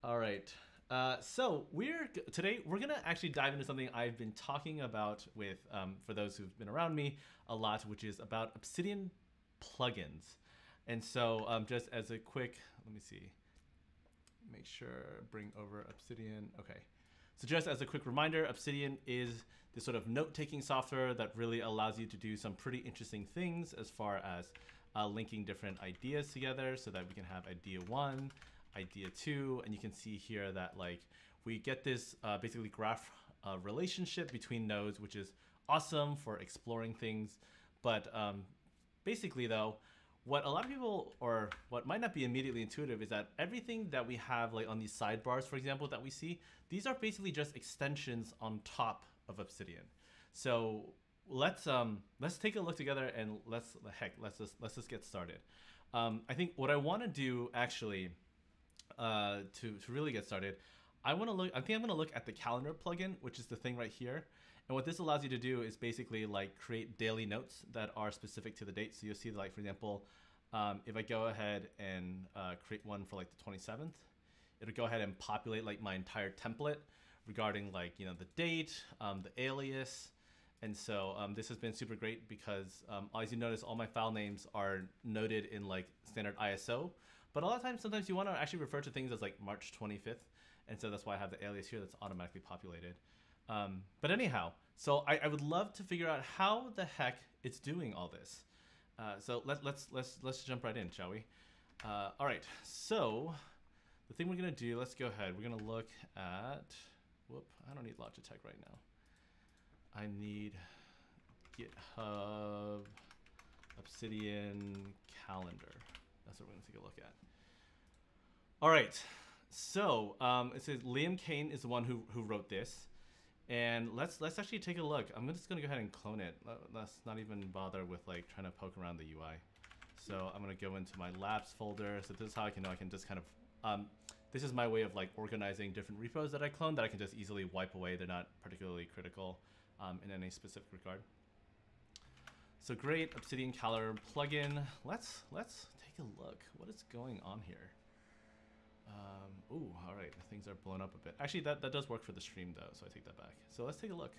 All right. So today we're gonna actually dive into something I've been talking about with for those who've been around me a lot, which is about Obsidian plugins. And so just as a quick, let me see, make sure bring over Obsidian. Okay. So just as a quick reminder, Obsidian is this sort of note-taking software that really allows you to do some pretty interesting things as far as linking different ideas together so that we can have idea one, idea two, and you can see here that like we get this basically graph relationship between nodes, which is awesome for exploring things. But basically though, what a lot of people, or what might not be immediately intuitive, is that everything that we have like on these sidebars, for example, that we see, these are basically just extensions on top of Obsidian. So let's take a look together and let's just get started. I think what I want to do actually to really get started, I think I'm gonna look at the calendar plugin, which is the thing right here. And what this allows you to do is basically like create daily notes that are specific to the date. So you'll see like, for example, if I go ahead and create one for like the 27th, it'll go ahead and populate like my entire template regarding like, you know, the date, the alias. And so this has been super great because as you notice, all my file names are noted in like standard ISO. But a lot of times, sometimes you want to actually refer to things as like March 25th. And so that's why I have the alias here that's automatically populated. But anyhow, so I would love to figure out how the heck it's doing all this. So let's jump right in, shall we? All right, so the thing we're gonna do, let's go ahead. We're gonna look at, whoop, I don't need Logitech right now. I need GitHub Obsidian calendar. That's what we're gonna take a look at. All right, so it says Liam Kane is the one who wrote this. And let's actually take a look. I'm just gonna go ahead and clone it. Let's not even bother with like trying to poke around the UI. So I'm gonna go into my labs folder. So this is how I can know I can just kind of, this is my way of like organizing different repos that I clone that I can just easily wipe away. They're not particularly critical in any specific regard. So great, Obsidian calendar plugin. Let's take a look. What is going on here? Ooh, all right, things are blown up a bit. Actually, that does work for the stream though, so I take that back. So let's take a look.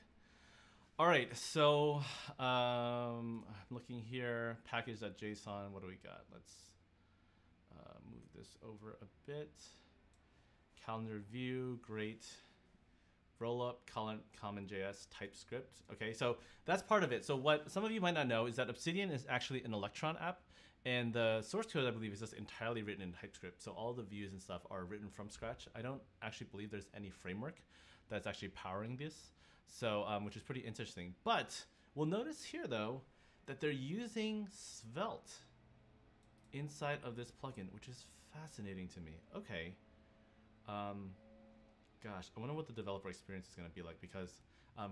All right, so I'm looking here, package.json, what do we got? Let's move this over a bit. Calendar view, great. Rollup, common.js, TypeScript. Okay, so that's part of it. So what some of you might not know is that Obsidian is actually an Electron app, and the source code, I believe, is just entirely written in TypeScript. So all the views and stuff are written from scratch. I don't actually believe there's any framework that's actually powering this, so which is pretty interesting. But we'll notice here, though, that they're using Svelte inside of this plugin, which is fascinating to me. Okay. Gosh, I wonder what the developer experience is going to be like because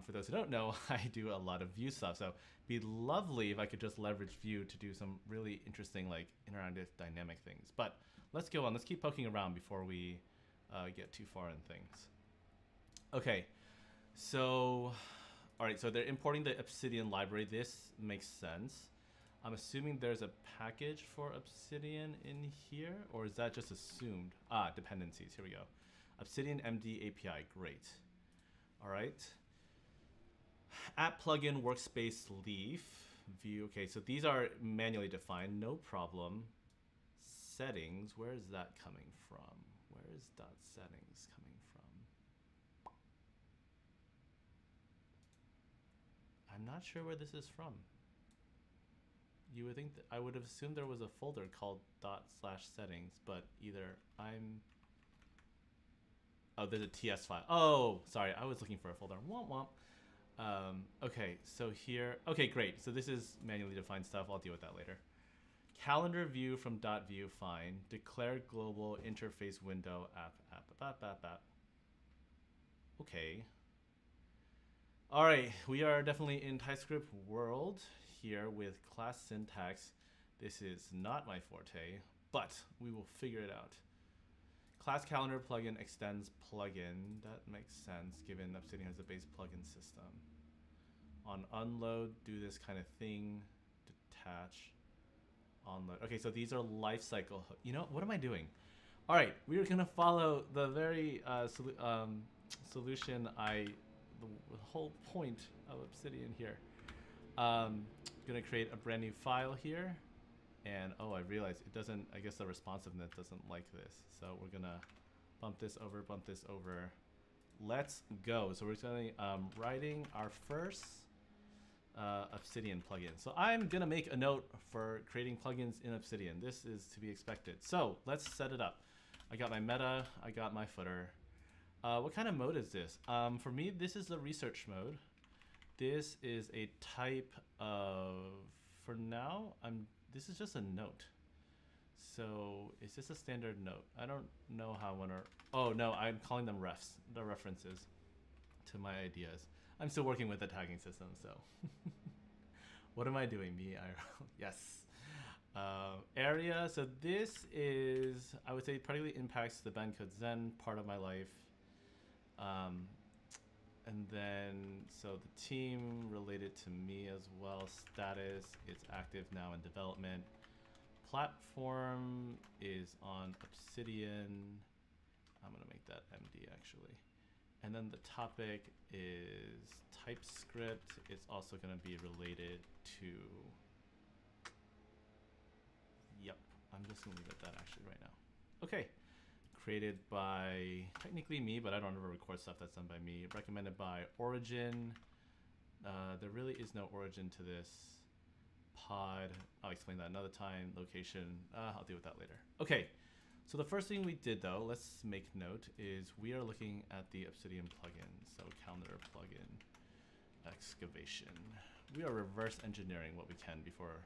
for those who don't know, I do a lot of Vue stuff. So it'd be lovely if I could just leverage Vue to do some really interesting like interactive dynamic things. But let's go on. Let's keep poking around before we get too far in things. Okay, so all right, so they're importing the Obsidian library. This makes sense. I'm assuming there's a package for Obsidian in here, or is that just assumed? Ah, dependencies, here we go. Obsidian MD API, great. All right. App plugin, workspace, leaf, view. Okay, so these are manually defined, no problem. Settings, where is that coming from? Where is .settings coming from? I'm not sure where this is from. You would think that I would have assumed there was a folder called ./settings, but either I'm... Oh, there's a TS file. Oh, sorry, I was looking for a folder. Womp womp. Okay, so here, okay, great. So this is manually defined stuff. I'll deal with that later. Calendar view from .view, fine. Declare global interface window app. Okay. All right, we are definitely in TypeScript world here with class syntax. This is not my forte, but we will figure it out. Class calendar plugin extends plugin. That makes sense given Obsidian has a base plugin system. On unload, do this kind of thing. Detach, onload. Okay, so these are lifecycle. You know, what am I doing? All right, we are gonna follow the very solution the whole point of Obsidian here. Gonna create a brand new file here, and oh, I realized it doesn't. I guess the responsiveness doesn't like this, so we're gonna bump this over, bump this over. Let's go. So we're going writing our first Obsidian plugin. So I'm gonna make a note for creating plugins in Obsidian. This is to be expected. So let's set it up. I got my meta, I got my footer. What kind of mode is this? For me, this is the research mode. This is a type of, for now, this is just a note. So is this a standard note? I don't know how I want to, oh no, I'm calling them refs, the references to my ideas. I'm still working with the tagging system, so. What am I doing? Me, IRL, yes. Area, so this is, I would say, particularly impacts the Bandcode Zen part of my life. And then, so the team related to me as well. Status, it's active now in development. Platform is on Obsidian. I'm gonna make that MD actually. And then the topic is TypeScript. It's also gonna be related to, yep, I'm just gonna leave it at that actually right now. Okay. Created by technically me, but I don't ever record stuff that's done by me. Recommended by Origin. There really is no origin to this pod. I'll explain that another time. Location, I'll deal with that later. Okay, so the first thing we did though, let's make note, is we are looking at the Obsidian plugin. So calendar plugin, excavation. We are reverse engineering what we can before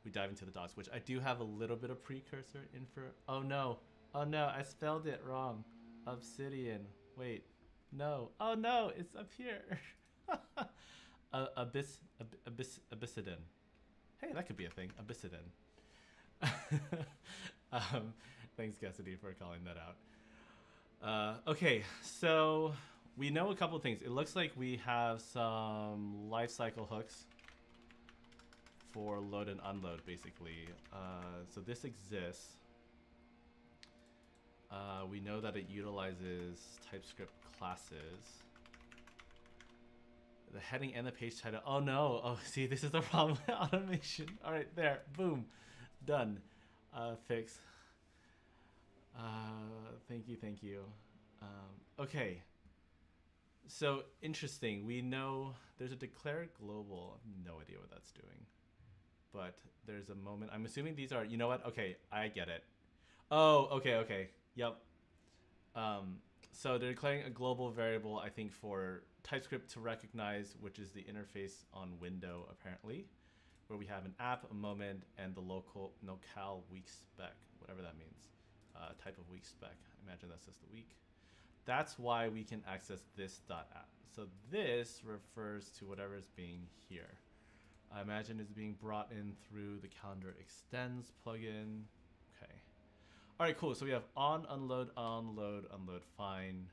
we dive into the docs, which I do have a little bit of precursor in for, oh no. Oh no, I spelled it wrong. Obsidian. Wait. No. Oh no, it's up here. Obsidian. Hey, that could be a thing. Obsidian. Thanks, Cassidy, for calling that out. Okay, so we know a couple of things. It looks like we have some lifecycle hooks for load and unload, basically. So this exists. We know that it utilizes TypeScript classes. The heading and the page title. Oh no. Oh, see, this is the problem with automation. All right, there. Boom. Done. Fix. Thank you. Thank you. Okay. So interesting. We know there's a declare global. I have no idea what that's doing. But there's a moment. I'm assuming these are, you know what? Okay, I get it. Oh, okay. Yep. So they're declaring a global variable, I think, for TypeScript to recognize, which is the interface on window, apparently, where we have an app, a moment, and the locale week spec, whatever that means. Type of week spec. I imagine that's just the week. That's why we can access this .app. So this refers to whatever is being here. I imagine it's being brought in through the calendar extends plugin. Okay. All right, cool. So we have on, unload, fine.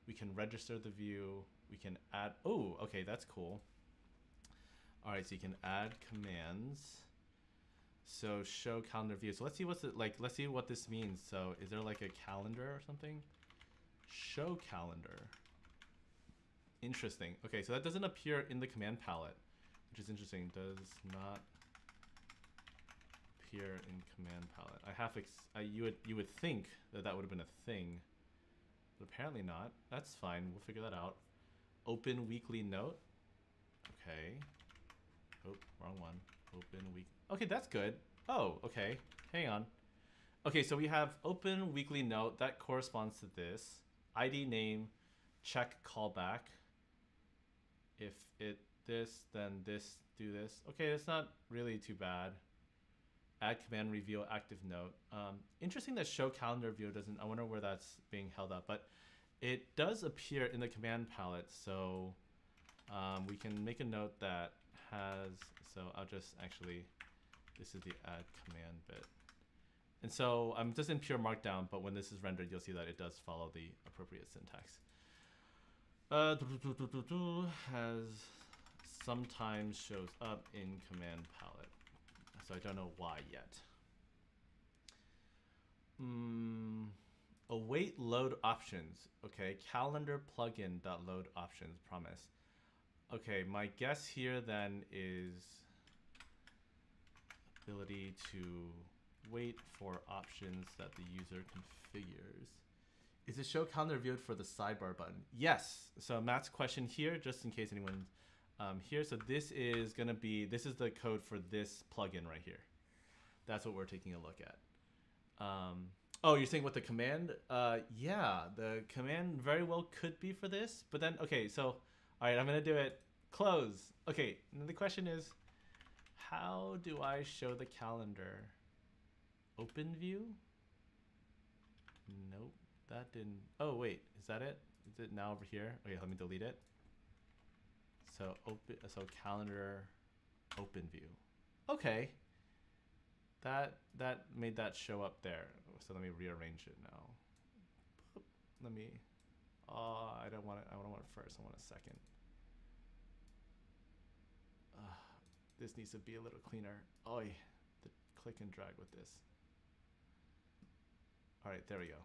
We can register the view. We can add, oh, okay, that's cool. All right, so you can add commands. So show calendar view. So let's see what's it like. Let's see what this means. So is there like a calendar or something? Show calendar. Interesting. Okay, so that doesn't appear in the command palette, which is interesting. Does not appear in command palette. I have you would think that would have been a thing, but apparently not. That's fine. We'll figure that out. Open weekly note. Okay. Oh, wrong one. Open week. Okay, that's good. Oh, okay. Hang on. Okay, so we have open weekly note that corresponds to this. ID name, check callback. If it this, then this, do this. Okay, that's not really too bad. Add command reveal active note. Interesting that show calendar view doesn't, I wonder where that's being held up, but it does appear in the command palette. So we can make a note that has, so I'll just actually, this is the add command bit. And so I'm just in pure markdown, but when this is rendered, you'll see that it does follow the appropriate syntax. Has sometimes shows up in command palette. So I don't know why yet. await load options. Okay, calendar plugin dot load options promise. Okay, my guess here then is ability to wait for options that the user configures. Is it show calendar viewed for the sidebar button? Yes. So Matt's question here, just in case anyone's here. So this is gonna be, this is the code for this plugin right here. That's what we're taking a look at. Oh, you're saying what the command? Yeah, the command very well could be for this, but then, okay, so, all right, I'm gonna do it. Close. Okay, and the question is, how do I show the calendar? Open view? Nope, that didn't. Oh wait, is that it? Is it now over here? Okay, let me delete it. So so calendar, open view. Okay, that made that show up there. So let me rearrange it now. Let me. I don't want it. I don't want it first. I want a second. This needs to be a little cleaner. Oh, the click and drag with this. All right, there we go.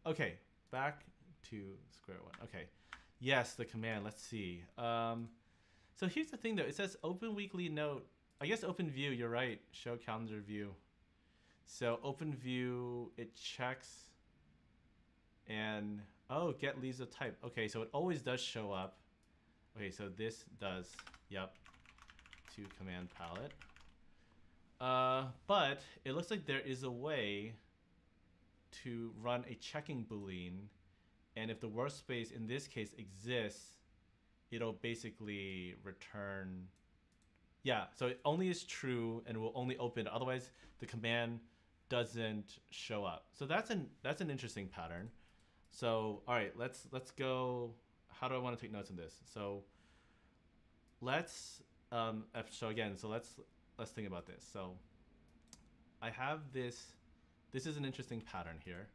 Okay, back to square one. Okay, yes, the command. Let's see. So here's the thing, though. It says open weekly note. I guess open view. You're right. Show calendar view. So open view, it checks. And oh, get leaves of type. Okay, so it always does show up. Okay, so this does. Yep. To command palette. But it looks like there is a way to run a checking boolean, and if the workspace in this case exists, it'll basically return. Yeah, so it only is true and will only open. Otherwise, the command doesn't show up. So that's an interesting pattern. So all right, let's go. How do I want to take notes on this? So let's let's think about this. So I have this. This is an interesting pattern here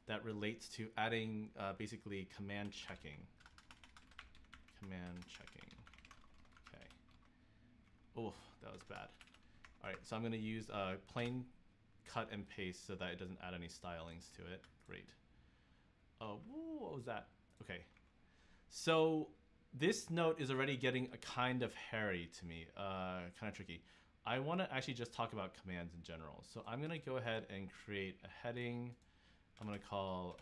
that relates to adding basically command checking. Command checking. Okay. Oh, that was bad. All right, so I'm going to use plain cut and paste so that it doesn't add any stylings to it. Great. Oh, what was that? Okay. So this note is already getting a kind of hairy to me, kind of tricky. I want to actually just talk about commands in general. So I'm going to go ahead and create a heading. I'm going to call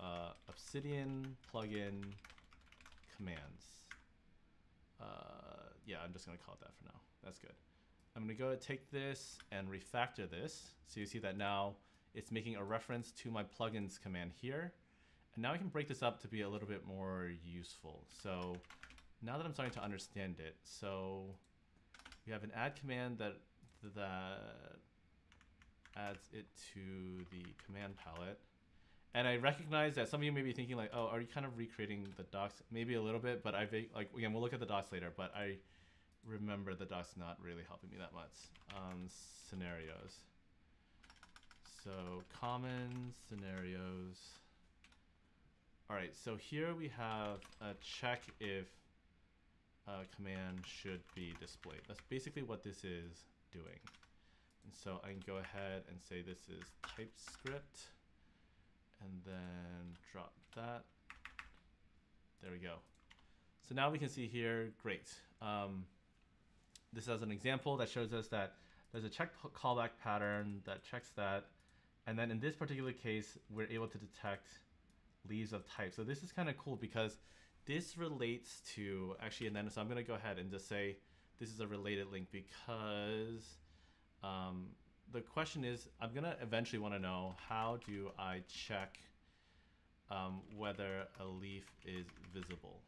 Obsidian plugin commands. Yeah, I'm just going to call it that for now. That's good. I'm going to go take this and refactor this. So you see that now it's making a reference to my plugins command here. And now I can break this up to be a little bit more useful. So now that I'm starting to understand it, so we have an add command that adds it to the command palette. And I recognize that some of you may be thinking like, oh, are you kind of recreating the docs? Maybe a little bit, but like again, we'll look at the docs later, but I remember the docs not really helping me that much. Scenarios. So common scenarios. All right, so here we have a check if command should be displayed. That's basically what this is doing. And so I can go ahead and say this is TypeScript and then drop that. There we go. So now we can see here, great. This is an example that shows us that there's a check callback pattern that checks that. And then in this particular case, we're able to detect leaves of type. So this is kind of cool because this relates to actually, and then so I'm going to go ahead and just say this is a related link because the question is, I'm going to eventually want to know how do I check whether a leaf is visible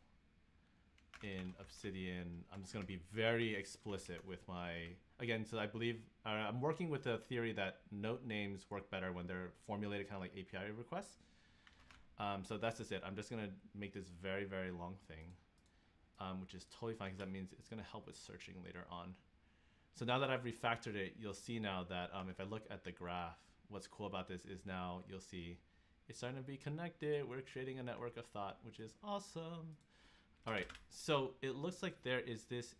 in Obsidian. I'm just going to be very explicit with my, again, so I believe I'm working with the theory that note names work better when they're formulated kind of like API requests. So that's just it. I'm just going to make this very, very long thing, which is totally fine because that means it's going to help with searching later on. So now that I've refactored it, you'll see now that if I look at the graph, what's cool about this is now you'll see it's starting to be connected. We're creating a network of thought, which is awesome. All right, so it looks like there is this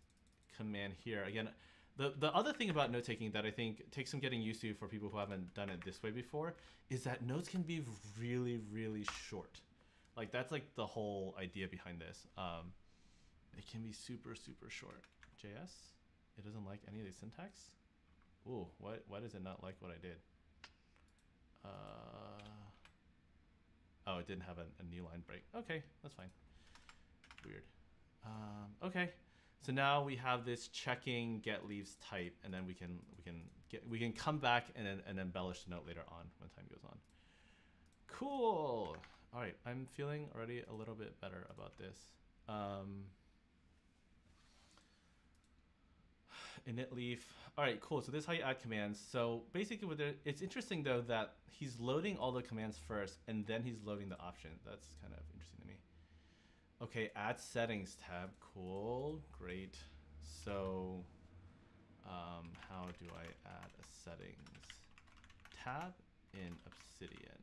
command here. Again, The other thing about note taking that I think takes some getting used to for people who haven't done it this way before is that notes can be really, really short. Like that's like the whole idea behind this. It can be super, super short. JS, it doesn't like any of the syntax. Ooh, why does it not like what I did? Oh, it didn't have a new line break. Okay, that's fine. Weird. Okay, so now we have this checking get leaves type, and then we can come back and embellish the note later on when time goes on. Cool. All right, I'm feeling already a little bit better about this. Init leaf. All right, cool. So this is how you add commands. So basically, it's interesting though that he's loading all the commands first, and then he's loading the option. That's kind of interesting to me. Okay, add settings tab. Cool, great. So, how do I add a settings tab in Obsidian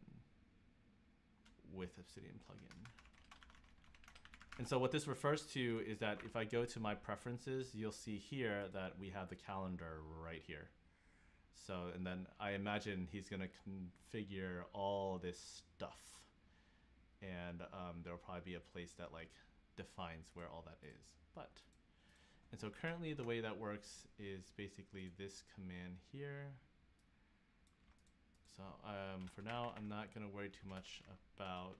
with Obsidian plugin? And so what this refers to is that if I go to my preferences, you'll see here that we have the calendar right here. So, and then I imagine he's gonna configure all this stuff. And there'll probably be a place that like defines where all that is. And so currently the way that works is basically this command here. So for now, I'm not gonna worry too much about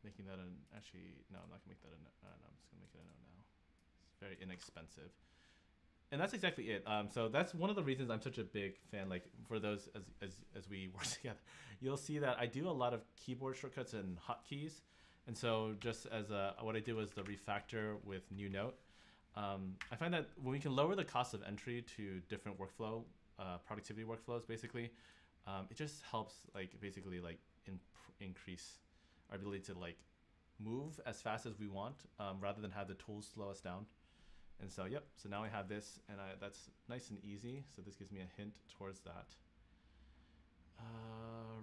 making that an, actually, no, I'm not gonna make that a, no, I'm just gonna make it a no now. It's very inexpensive. And that's exactly it. So that's one of the reasons I'm such a big fan, like for those as we work together, you'll see that I do a lot of keyboard shortcuts and hotkeys. And so just as what I did was the refactor with new note. I find that when we can lower the cost of entry to different workflow, productivity workflows, basically, it just helps like basically like increase our ability to like move as fast as we want, rather than have the tools slow us down. And so, yep, so now I have this, and that's nice and easy. So this gives me a hint towards that.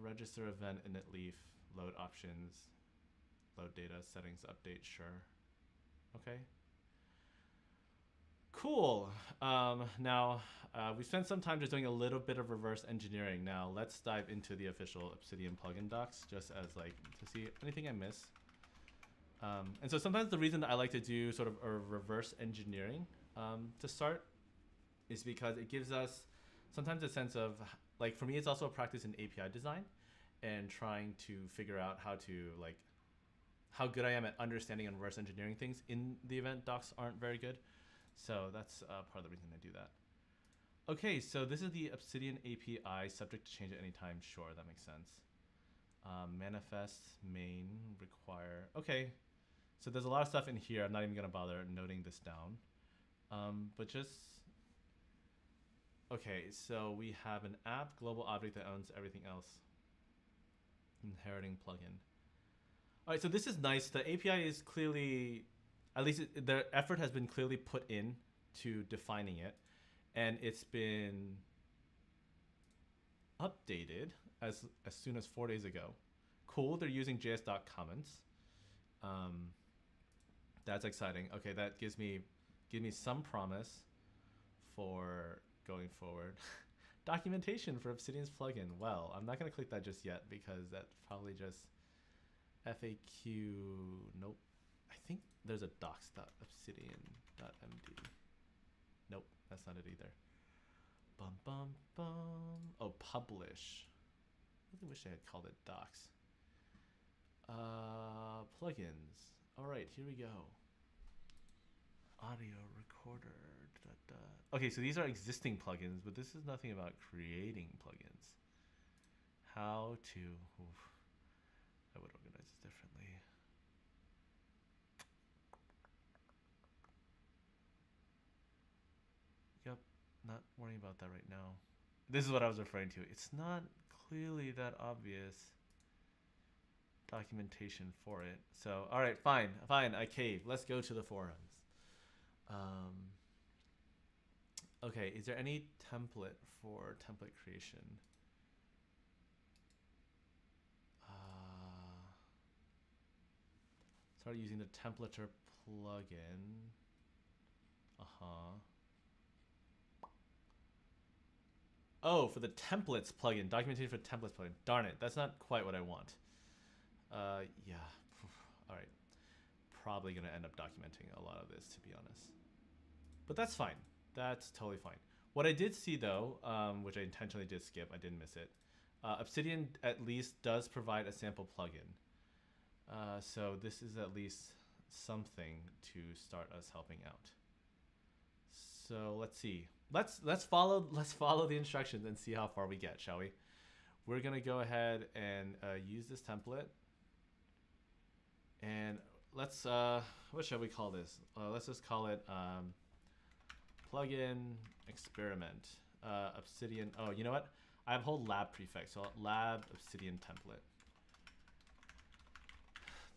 Register event, init leaf, load options, load data, settings, update, sure. Okay. Cool. Now, we spent some time just doing a little bit of reverse engineering. Now, let's dive into the official Obsidian plugin docs, just as like to see anything I miss. And so sometimes the reason that I like to do sort of a reverse engineering to start is because it gives us sometimes a sense of, like for me, it's also a practice in API design and trying to figure out how to like, how good I am at understanding and reverse engineering things in the event docs aren't very good. So that's part of the reason I do that. Okay, so this is the Obsidian API, subject to change at any time. Sure, that makes sense. Manifest, main, require. Okay, so there's a lot of stuff in here. I'm not even gonna bother noting this down. But just, okay, so we have an app global object that owns everything else. Inheriting plugin. All right, so this is nice. The API is clearly, at least the effort has been clearly put in to defining it, and it's been updated as soon as 4 days ago. Cool, they're using js.comments. That's exciting. Okay, that gives me some promise for going forward. Documentation for Obsidian's plugin. Well, I'm not gonna click that just yet because that's probably just FAQ. Nope. I think there's a docs.obsidian.md. Nope, that's not it either. Bum bum bum. Oh, publish. I really wish I had called it docs. Plugins. All right, here we go. Audio recorder. Okay, so these are existing plugins, but this is nothing about creating plugins. How to. Oof, I would organize this differently. Yep, not worrying about that right now. This is what I was referring to. It's not clearly that obvious documentation for it. So, all right, fine, I cave. Let's go to the forums. Okay, is there any template for template creation? Start using the templater plugin. Uh-huh. Oh, for the templates plugin. Documentation for templates plugin. Darn it. That's not quite what I want. Yeah. All right. Probably going to end up documenting a lot of this, to be honest. But that's fine. That's totally fine. What I did see, though, which I intentionally did skip, I didn't miss it. Obsidian at least does provide a sample plugin. So this is at least something to start us helping out. So let's see. Let's follow the instructions and see how far we get, shall we? We're gonna go ahead and use this template, and let's what shall we call this? Let's just call it plugin experiment Obsidian. Oh, you know what? I have a whole lab prefix, so lab Obsidian template.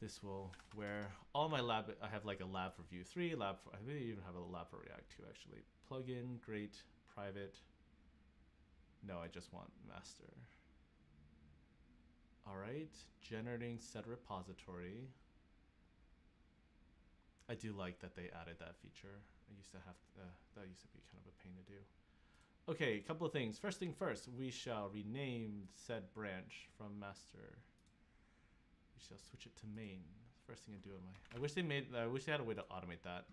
This will where all my lab, I have like a lab for Vue 3, lab for, I really even have a lab for React 2 actually. Plugin, great, private. No, I just want master. All right, generating set repository. I do like that they added that feature. I used to have, that used to be kind of a pain to do. Okay, a couple of things. First thing first, we shall rename said branch from master. We shall switch it to main. First thing I do on my, I wish they had a way to automate that,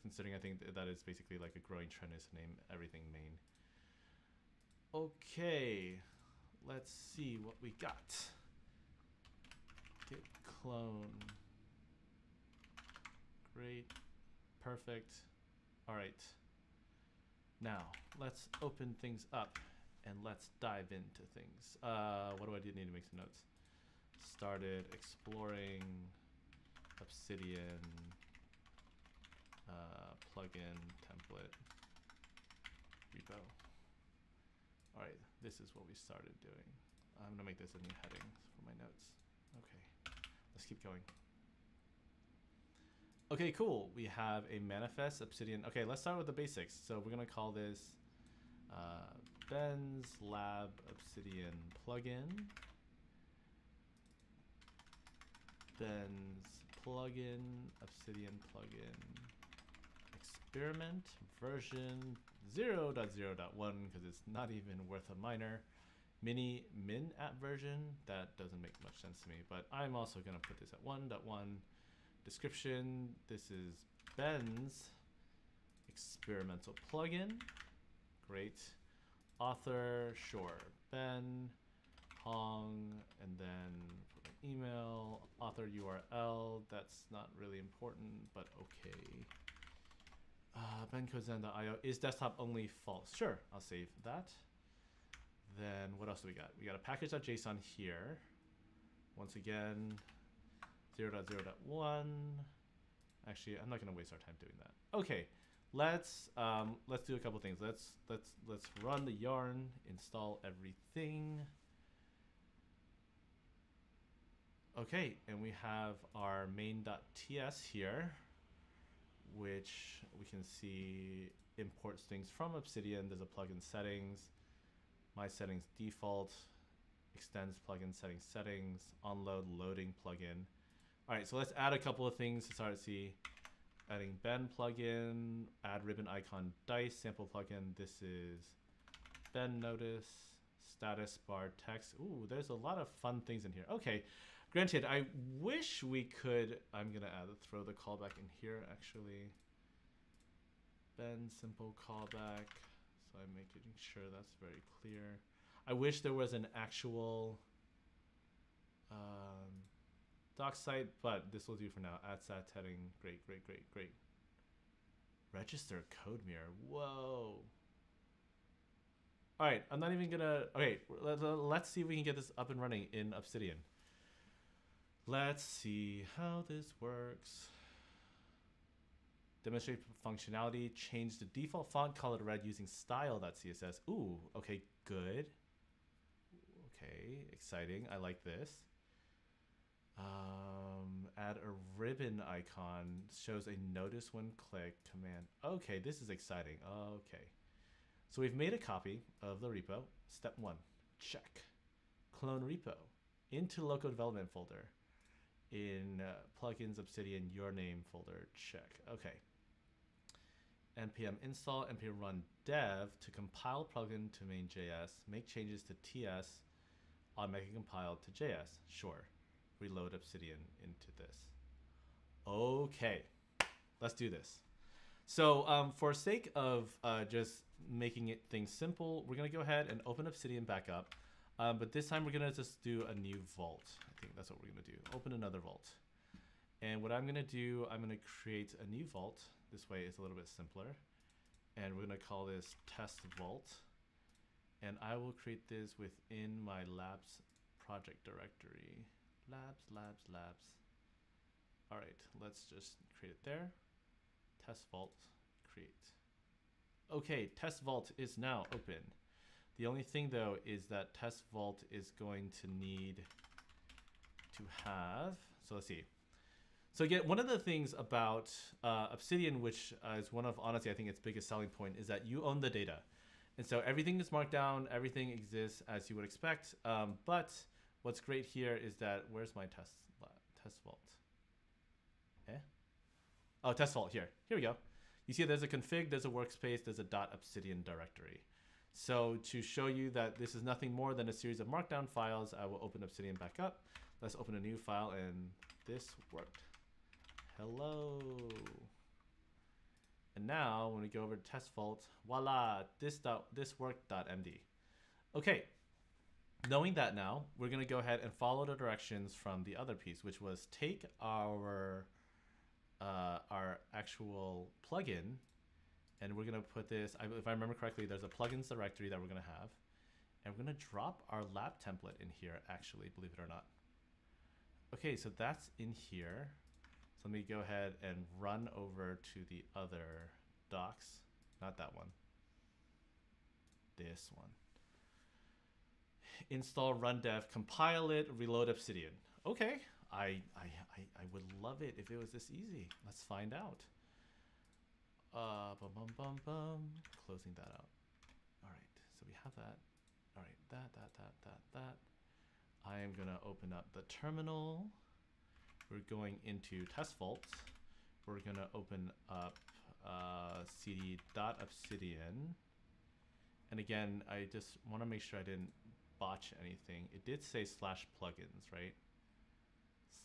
considering I think that is basically like a growing trend is to name everything main. Okay, let's see what we got. Git clone. Great, perfect. All right. Now let's open things up and let's dive into things. What do I need to make some notes? Started exploring Obsidian plugin template repo. All right, this is what we started doing. I'm gonna make this a new heading for my notes. Okay, let's keep going. Okay, cool. We have a manifest Obsidian. Okay, let's start with the basics. So we're gonna call this Ben's Lab Obsidian plugin. Ben's plugin, Obsidian plugin experiment version 0.0.1 because it's not even worth a minor. Min at version, that doesn't make much sense to me, but I'm also gonna put this at 1.1. Description, this is Ben's experimental plugin. Great. Author, sure, Ben, Hong, and then put an email, author URL, that's not really important, but okay. benkozen.io, is desktop only false? Sure, I'll save that. Then what else do we got? We got a package.json here. Once again, 0.0.1. Actually, I'm not gonna waste our time doing that. Okay, let's do a couple things. Let's run the yarn, install everything. Okay, and we have our main.ts here, which we can see imports things from Obsidian. There's a plugin settings, my settings default, extends plugin settings, onload loading plugin. All right, so let's add a couple of things to start to see. Adding Ben plugin, add ribbon icon dice, sample plugin. This is Ben notice, status bar text. Ooh, there's a lot of fun things in here. Okay, granted, I wish we could, I'm gonna throw the callback in here actually. Ben simple callback, so I'm making sure that's very clear. I wish there was an actual doc site, but this will do for now. Add sat heading, great. Register code mirror, whoa. All right, I'm not even gonna, okay, let's see if we can get this up and running in Obsidian. Let's see how this works. Demonstrate functionality, change the default font color to red using style.css. Ooh, okay, good. Okay, exciting, I like this. Add a ribbon icon, shows a notice when click command. Okay, this is exciting. Okay, so we've made a copy of the repo. Step 1, check. Clone repo into local development folder. In plugins Obsidian your name folder, check. Okay, npm install npm run dev to compile plugin to main.js, make changes to ts, automatically compile to JS. Sure. Reload Obsidian into this. Okay, let's do this. So for sake of just making things simple, we're going to go ahead and open Obsidian back up. But this time we're going to just do a new vault. I think that's what we're going to do. Open another vault. And what I'm going to do, I'm going to create a new vault. This way it's a little bit simpler. And we're going to call this test vault. And I will create this within my labs project directory. Labs. All right, let's just create it there. Test vault, create. Okay, test vault is now open. The only thing though is that test vault is going to need to have, so let's see. So again, one of the things about Obsidian, which is one of, honestly, I think its biggest selling point, is that you own the data. And so everything is marked down, everything exists as you would expect. But what's great here is that, where's my test vault? Oh, test vault here. Here we go. You see there's a config, there's a workspace, there's a .obsidian directory. So to show you that this is nothing more than a series of markdown files, I will open Obsidian back up. Let's open a new file, and this worked. Hello. And now when we go over to test vault, voila, this worked.md. Okay, knowing that now, we're gonna go ahead and follow the directions from the other piece, which was take our actual plugin, and we're gonna put this, if I remember correctly, there's a plugins directory that we're gonna have, and we're gonna drop our lab template in here, actually, believe it or not. Okay, so that's in here. So let me go ahead and run over to the other docs, not that one, this one. Install run dev, compile it, reload Obsidian. Okay, I would love it if it was this easy. Let's find out. Closing that out. All right, so we have that. All right, that. I am gonna open up the terminal. We're going into test vault. We're gonna open up cd.obsidian. And again, I just wanna make sure I didn't botch anything. It did say /plugins, right?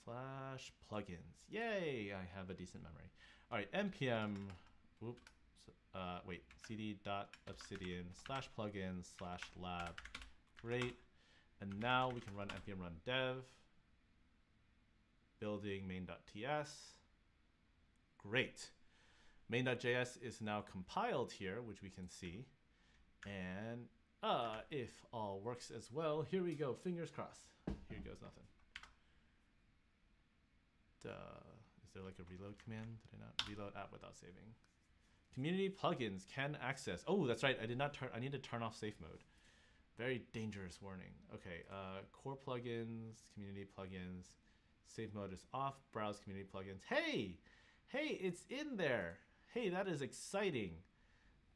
/plugins. Yay! I have a decent memory. All right, npm. Whoop. Wait. cd.obsidian /plugins/lab. Great. And now we can run npm run dev. Building main.ts. Great. Main.js is now compiled here, which we can see. And if all works as well, here we go. Fingers crossed. Here goes nothing. Is there like a reload command? Did I not reload app without saving? Community plugins can access. Oh, that's right. I need to turn off safe mode. Very dangerous warning. Okay, core plugins, community plugins. Save mode is off. Browse community plugins. Hey, it's in there. Hey, that is exciting.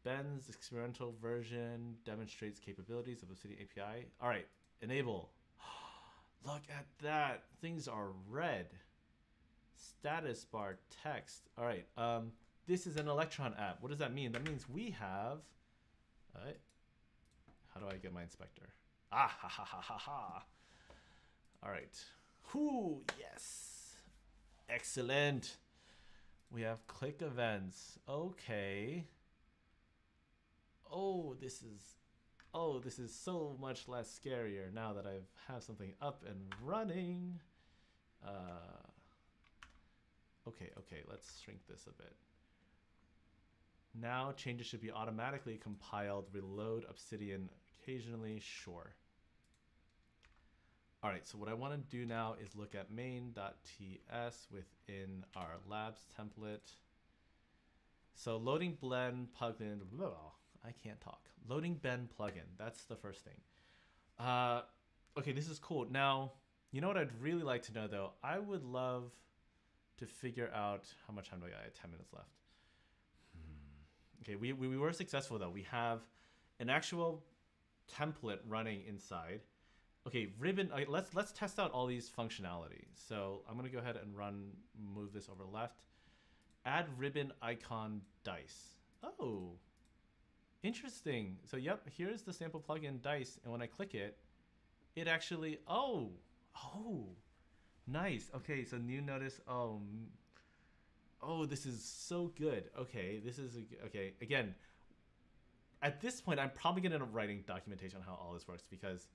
Ben's experimental version demonstrates capabilities of Obsidian API. All right, enable. Look at that. Things are red. Status bar text. All right. This is an Electron app. What does that mean? That means we have. How do I get my inspector? Ah, ha, ha, ha, ha, ha. All right. Whoo, yes. Excellent. We have click events. Okay. Oh, this is so much less scarier now that I have something up and running. Okay, let's shrink this a bit. Now changes should be automatically compiled. Reload Obsidian occasionally, sure. All right, so what I want to do now is look at main.ts within our labs template. So loading blend plugin, blah, I can't talk. Loading Ben plugin, that's the first thing. Okay, this is cool. Now, you know what I'd really like to know though? I would love to figure out, how much time do I got? I have 10 minutes left. Okay, we were successful though. We have an actual template running inside. Okay, ribbon, let's test out all these functionality. So I'm gonna go ahead and move this over left. Add ribbon icon dice. Oh, interesting. So yep, here's the sample plugin dice, and when I click it, it actually, oh, nice. Okay, so new notice. Oh, this is so good. Okay, this is okay. Again, at this point, I'm probably gonna end up writing documentation on how all this works because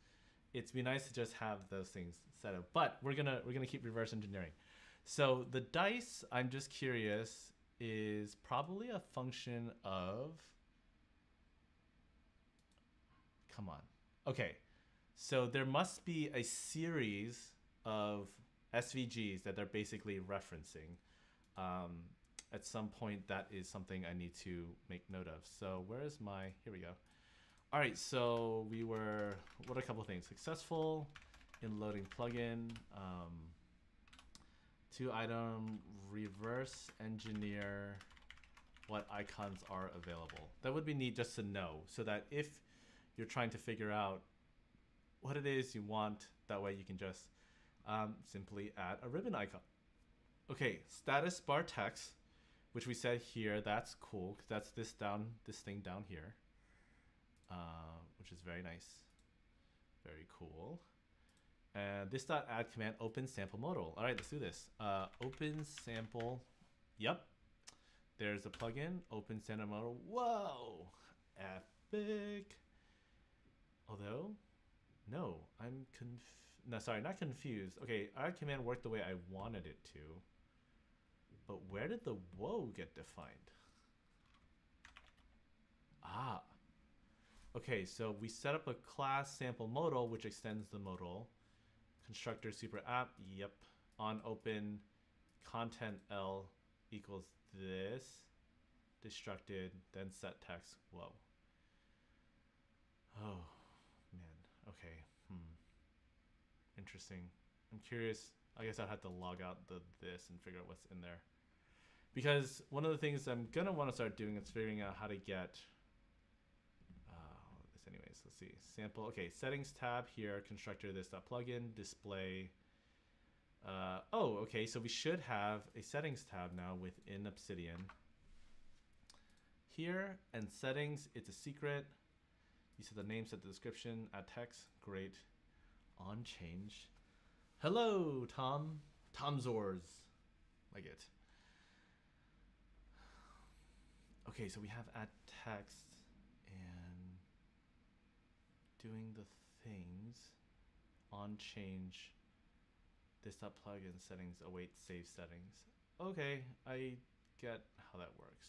it'd be nice to just have those things set up. But we're gonna keep reverse engineering. So the dice, I'm just curious, is probably a function of. Come on. Okay, so there must be a series of SVGs that they're basically referencing. At some point, that is something I need to make note of. So where is my, here we go. All right, so we were, what are a couple things? Successful in loading plugin, 2-item, reverse engineer what icons are available. That would be neat just to know so that if you're trying to figure out what it is you want, that way you can just simply add a ribbon icon. Okay, status bar text, which we said here, that's cool, because that's this thing down here, which is very nice. Very cool. And this .add command, open sample modal. All right, let's do this. Open sample, yep. There's a plugin, open sample modal. Whoa, epic. Although, no, no, sorry, not confused. Okay, add command worked the way I wanted it to. But where did the whoa get defined? Ah. Okay, so we set up a class sample modal, which extends the modal. Constructor super app, yep. On open content L equals this. Destructed, then set text, whoa. Oh, man, okay, Interesting. I'm curious. I guess I'd have to log out this and figure out what's in there. Because one of the things I'm gonna want to start doing is figuring out how to get this anyways. Let's see. Sample. Okay, settings tab here, constructor this.plugin, display. Oh, okay, so we should have a settings tab now within Obsidian. Here, and settings, it's a secret. You set the name, set the description, add text, great. On change. Hello, Tom. Tom Zors. Like it. Okay, so we have add text and doing the things. On change. This.plugin settings await save settings. Okay, I get how that works.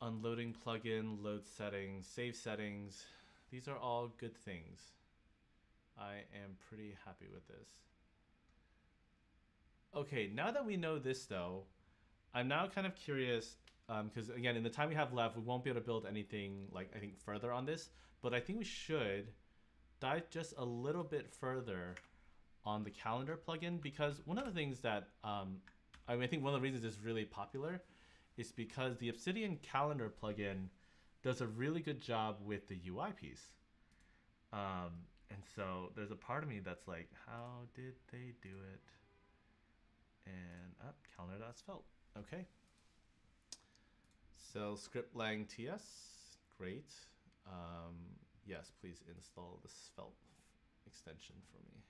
Unloading plugin, load settings, save settings. These are all good things. I am pretty happy with this. Okay, now that we know this though, I'm now kind of curious, because again, in the time we have left, we won't be able to build anything like, I think, further on this, but I think we should dive just a little bit further on the calendar plugin, because one of the things that, I think one of the reasons it's really popular is because the Obsidian calendar plugin does a really good job with the UI piece. And so there's a part of me that's like, how did they do it? And calendar.svelte. Okay. So script lang ts, great. Yes, please install the svelte extension for me.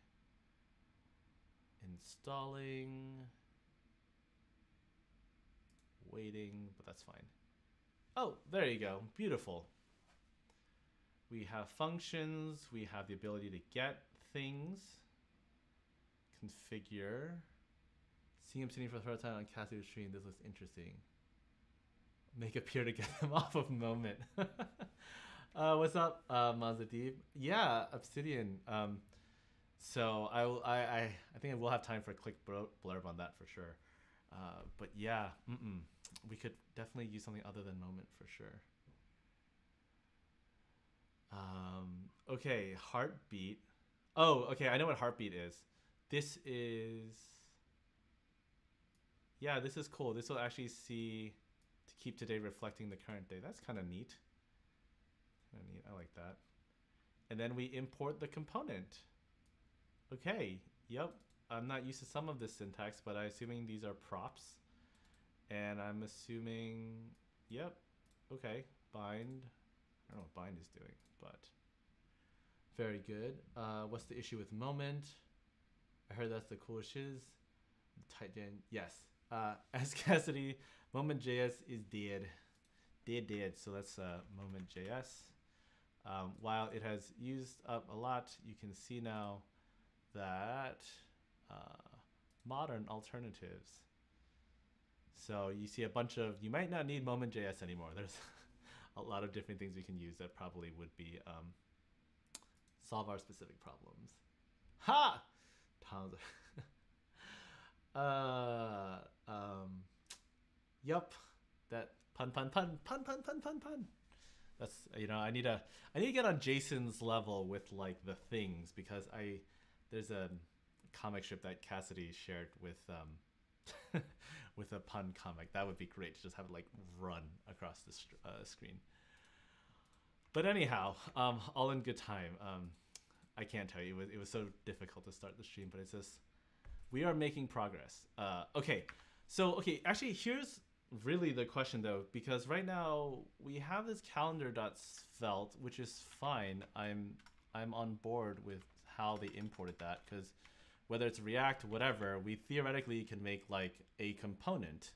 Installing. Waiting, but that's fine. Oh, there you go. Beautiful. We have functions. We have the ability to get things. Configure. Seeing Obsidian for the first time on Cassie stream. This looks interesting. Make appear to get them off of moment. What's up, Mazadib? Yeah, Obsidian. So I think I will have time for a quick blurb on that for sure. But yeah, we could definitely use something other than moment for sure. Okay, heartbeat. Oh, okay, I know what heartbeat is. This is, yeah, this is cool. This will actually see to keep today reflecting the current day. That's kind of neat. Kind of neat. I like that. And then we import the component. Okay. Yep. I'm not used to some of this syntax, but I'm assuming these are props. And I'm assuming, yep, okay, bind. I don't know what bind is doing, but very good. What's the issue with moment? I heard that's the coolest shiz. Titan, yes. As Cassidy, moment.js is dead. Dead. So that's moment.js. While it has used up a lot, you can see now that modern alternatives. So you see a bunch of, you might not need moment.js anymore. There's a lot of different things we can use that probably would be solve our specific problems. Ha! Tom's yup. That pun. That's, you know, I need to get on Jason's level with like the things, because there's a comic strip that Cassidy shared with with a pun comic. That would be great to just have it like run across the screen. But anyhow, all in good time. I can't tell you, it was so difficult to start the stream, but it's just, we are making progress. Okay, so actually here's really the question though, because right now we have this calendar.svelte, which is fine. I'm on board with how they imported that, because whether it's React, whatever, we theoretically can make like a component.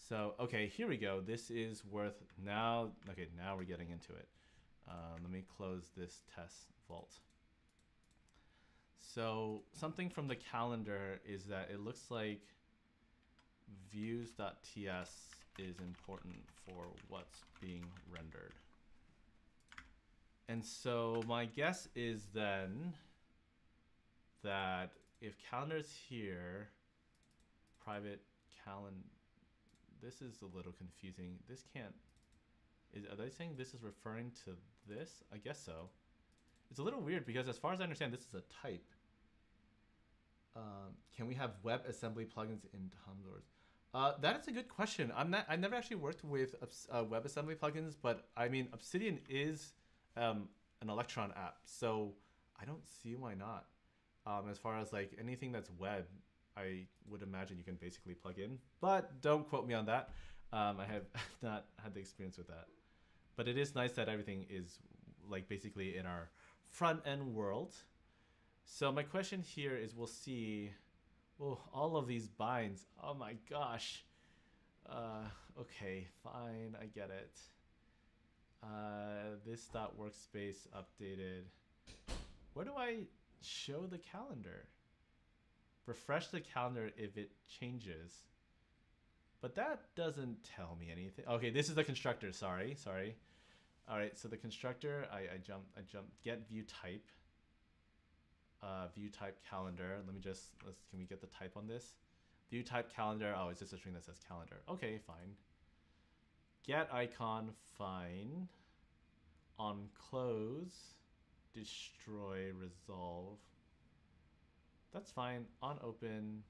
So, okay, here we go. This is worth now. Okay, now we're getting into it. Let me close this test vault. So something from the calendar is that it looks like views.ts is important for what's being rendered. And so my guess is then that if calendar's here, private calendar, this is a little confusing. This can't, are they saying this is referring to this? I guess so. It's a little weird because as far as I understand, this is a type. Can we have WebAssembly plugins in Tom's? That is a good question. I've never actually worked with WebAssembly plugins, but I mean, Obsidian is an Electron app, so I don't see why not. As far as like anything that's web, I would imagine you can basically plug in, but don't quote me on that. I have not had the experience with that, but it is nice that everything is like basically in our front end world. So my question here is, we'll see, oh, all of these binds. Oh my gosh. Okay, fine, I get it. This dot workspace updated. Where do I show the calendar? Refresh the calendar if it changes. But that doesn't tell me anything. Okay, this is the constructor, sorry. All right, so the constructor, I jumped, get view type. View type calendar. Let me just, can we get the type on this? View type calendar. Oh, it's just a string that says calendar. Okay, fine. Get icon, fine. On close, destroy, resolve. That's fine. On open,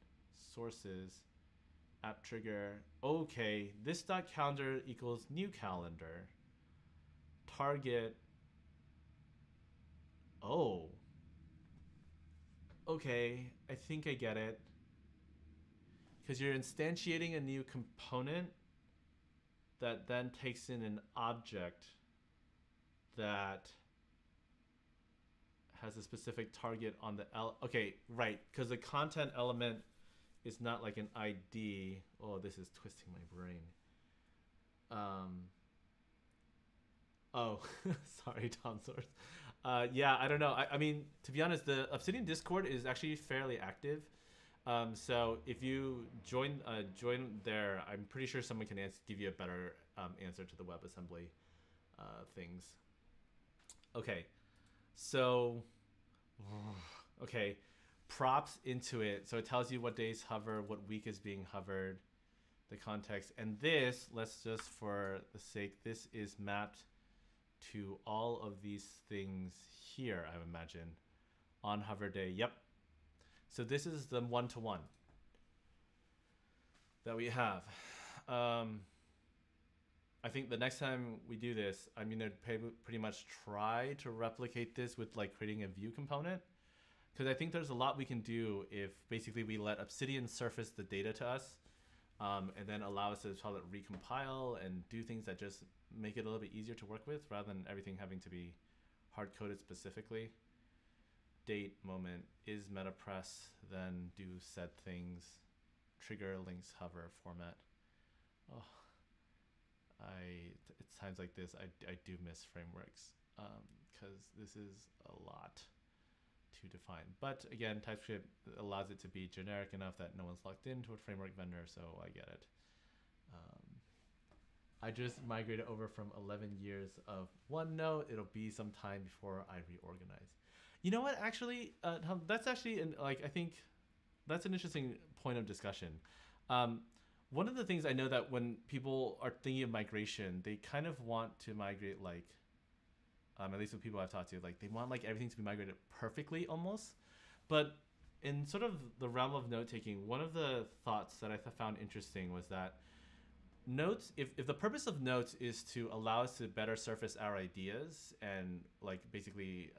sources, app trigger. Okay, this dot calendar equals new calendar. Target. Oh. Okay, I think I get it. Because you're instantiating a new component that then takes in an object that has a specific target on the okay, right, because the content element is not like an ID. Oh, this is twisting my brain. Oh, sorry, Tom Source. Yeah, I don't know. I mean, to be honest, the Obsidian Discord is actually fairly active. So if you join there, I'm pretty sure someone can give you a better answer to the WebAssembly things. Okay, so okay, props into it. So it tells you what days hover, what week is being hovered, the context, and this, let's just for the sake, this is mapped to all of these things here, I imagine, on hover day. Yep. So this is the one-to-one that we have. I think the next time we do this, I'm gonna pretty much try to replicate this with like creating a view component, because I think there's a lot we can do if basically we let Obsidian surface the data to us, and then allow us to try to recompile and do things that just make it a little bit easier to work with rather than everything having to be hard-coded specifically. Date, moment, is meta press, then do said things, trigger, links, hover, format. Oh, it's times like this I do miss frameworks, because this is a lot to define. But again, TypeScript allows it to be generic enough that no one's locked into a framework vendor, so I get it. I just migrated over from 11 years of OneNote. It'll be some time before I reorganize. You know what? Actually, that's actually I think that's an interesting point of discussion. One of the things I know that when people are thinking of migration, they kind of want to migrate like, at least with people I've talked to, like they want like everything to be migrated perfectly almost. But in sort of the realm of note taking, one of the thoughts that I found interesting was that notes, if the purpose of notes is to allow us to better surface our ideas and like basically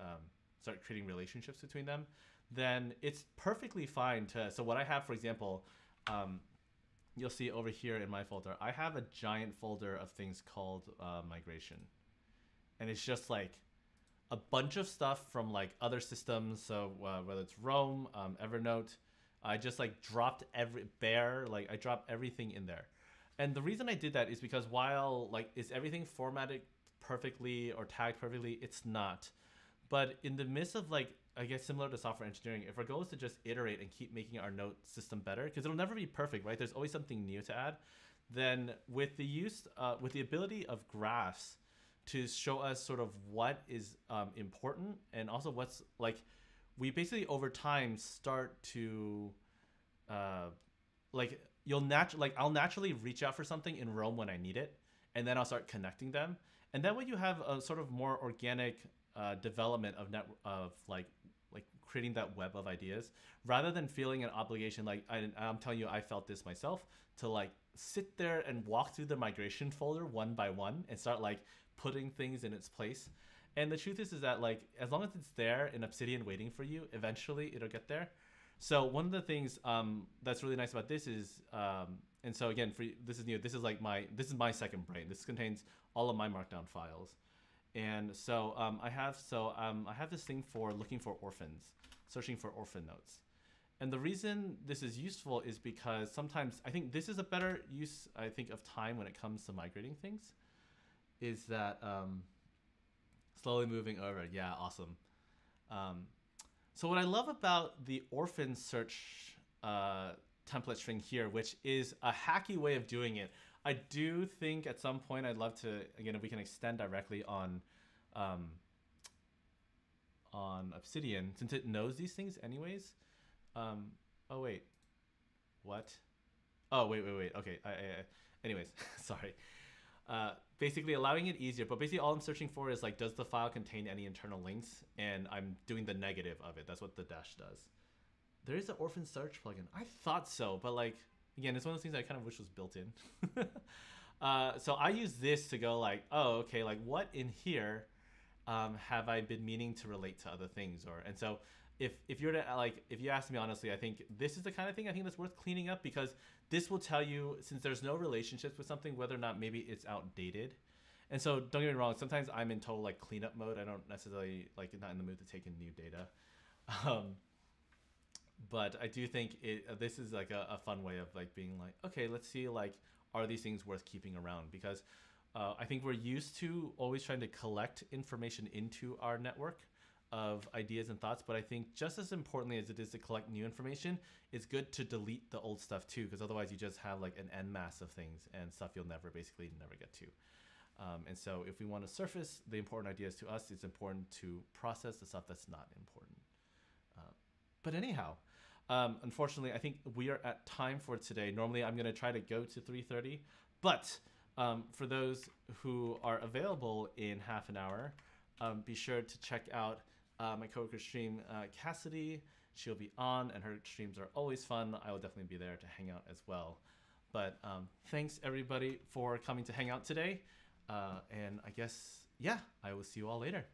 start creating relationships between them, then it's perfectly fine to, so what I have, for example, you'll see over here in my folder, I have a giant folder of things called migration. And it's just like a bunch of stuff from like other systems. So whether it's Roam, Evernote, I just like dropped I dropped everything in there. And the reason I did that is because while like, is everything formatted perfectly or tagged perfectly? It's not. But in the midst of like, I guess similar to software engineering, if our goal is to just iterate and keep making our note system better, because it'll never be perfect, right? There's always something new to add. Then with the use, with the ability of graphs to show us sort of what is important and also what's like, we basically over time start to like, I'll naturally reach out for something in Roam when I need it, and then I'll start connecting them. And that way you have a sort of more organic development of like creating that web of ideas, rather than feeling an obligation. Like I'm telling you, I felt this myself, to like sit there and walk through the migration folder one by one and start like putting things in its place. And the truth is that like, as long as it's there in Obsidian waiting for you, eventually it'll get there. So one of the things that's really nice about this is, and so again, this is new. This is my second brain. This contains all of my Markdown files, and so I have this thing for looking for orphans, searching for orphan notes. And the reason this is useful is because sometimes I think this is a better use, I think, of time when it comes to migrating things. Is that slowly moving over? Yeah, awesome. So what I love about the orphan search template string here, which is a hacky way of doing it, I do think at some point I'd love to, again, if we can extend directly on Obsidian, since it knows these things anyways. Oh wait, what? Oh wait. Okay. Anyways, sorry. Basically allowing it easier, but basically all I'm searching for is like, does the file contain any internal links? And I'm doing the negative of it. That's what the dash does. There is an orphan search plugin. I thought so, but like, again, it's one of those things I kind of wish was built in. So I use this to go like, oh, okay, like what in here have I been meaning to relate to other things? And so if you're to like, if you ask me honestly, I think this is the kind of thing I think that's worth cleaning up, because this will tell you, since there's no relationships with something, whether or not maybe it's outdated. And so don't get me wrong, sometimes I'm in total like cleanup mode. I don't necessarily like, not in the mood to take in new data. But I do think this is like a fun way of like being like, okay, let's see, like, are these things worth keeping around? Because I think we're used to always trying to collect information into our network of ideas and thoughts, but I think just as importantly as it is to collect new information, it's good to delete the old stuff too, because otherwise you just have like an en masse of things and stuff you'll never get to. And so if we want to surface the important ideas to us, it's important to process the stuff that's not important. But anyhow, unfortunately, I think we are at time for today. Normally I'm going to try to go to 3:30, but for those who are available in half an hour, be sure to check out my coworker stream, Cassidy. She'll be on, and her streams are always fun. I will definitely be there to hang out as well. But thanks everybody for coming to hang out today. And I guess, yeah, I will see you all later.